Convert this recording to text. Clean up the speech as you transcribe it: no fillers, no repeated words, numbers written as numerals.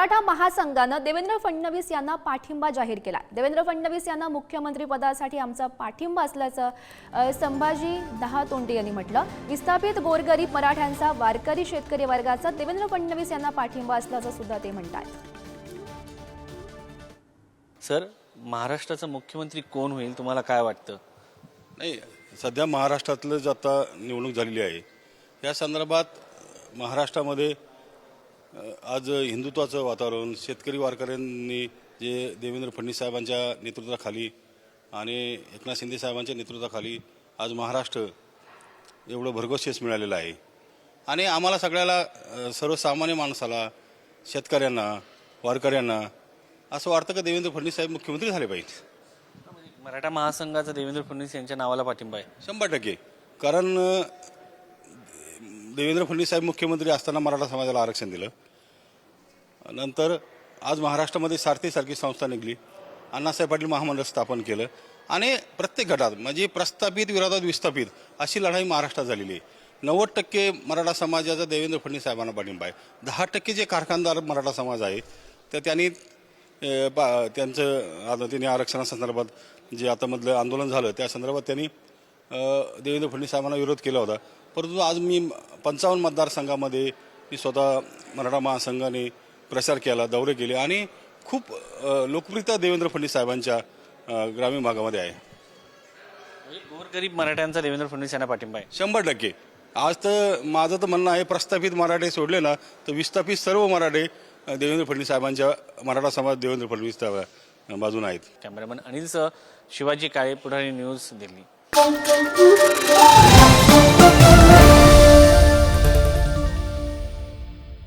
मराठा महासंघानं देवेंद्र फडणवीस यांना पाठिंबा जाहीर केला। देवेंद्र फडणवीस यांना मुख्यमंत्री पदासाठी आमचा पाठिंबा असल्याचं संभाजी दहातोंडे यांनी म्हटलं। विस्थापित गोरगरीब मराठ्यांचा, वारकरी शेतकरी वर्गाचा देवेंद्र फडणवीस यांना पाठिंबा असल्याचं सुद्धा ते म्हणतात। सर, महाराष्ट्राचा मुख्यमंत्री कोण होईल तुम्हाला काय वाटतं? नाही, सध्या महाराष्ट्रातलं जे आता निवडणूक झालेली आहे या संदर्भात महाराष्ट्रामध्ये आज हिंदुत्वाचं वातावरण, शेतकरी वारकऱ्यांनी जे देवेंद्र फडणवीस साहेबांच्या नेतृत्वाखाली आणि एकनाथ शिंदे साहेबांच्या नेतृत्वाखाली आज महाराष्ट्र एवढं भरघोस यश मिळालेलं आहे। आणि आम्हाला सगळ्याला, सर्वसामान्य माणसाला, शेतकऱ्यांना, वारकऱ्यांना असं वाटतं की देवेंद्र फडणवीस साहेब मुख्यमंत्री झाले पाहिजेत। मराठा महासंघाचा देवेंद्र फडणवीस यांच्या नावाला पाठिंबा आहे 100%। कारण देवेंद्र फडणवीस साहेब मुख्यमंत्री असताना मराठा समाजाला आरक्षण दिलं, नंतर आज महाराष्ट्रामध्ये सारथीसारखी संस्था निघली, अण्णासाहेब पाटील महामंडळ स्थापन केलं आणि प्रत्येक गटात म्हणजे प्रस्थापित विरोधात विस्थापित अशी लढाई महाराष्ट्रात झालेली आहे। 90% मराठा समाजाचा देवेंद्र फडणवीस साहेबांना पाठिंबा आहे। 10% जे कारखानदार मराठा समाज आहे तर त्यांनी त्यांनी आरक्षणासंदर्भात जे आता मधलं आंदोलन झालं त्या संदर्भात त्यांनी देवेंद्र फडणवीस साहेबांना विरोध केला होता। परंतु आज मी 55 मतदारसंघामध्ये मी स्वतः मराठा महासंघाने प्रचार केला, दौरे केले आणि खूप लोकप्रियता देवेंद्र फडणवीस साहेबांच्या ग्रामीण भागामध्ये आहे। गोरगरीब मराठ्यांचा देवेंद्र फडणवीस यांना पाठिंबा आहे 100%। आज तर माझं तर म्हणणं आहे, प्रस्थापित मराठे सोडले ना तर विस्थापित सर्व मराठे देवेंद्र फडणवीस साहेबांच्या, मराठा समाज देवेंद्र फडणवीस बाजूने आहेत। कॅमेरामन अनिल सह शिवाजी काळे, पुढारी न्यूज, दिल्ली।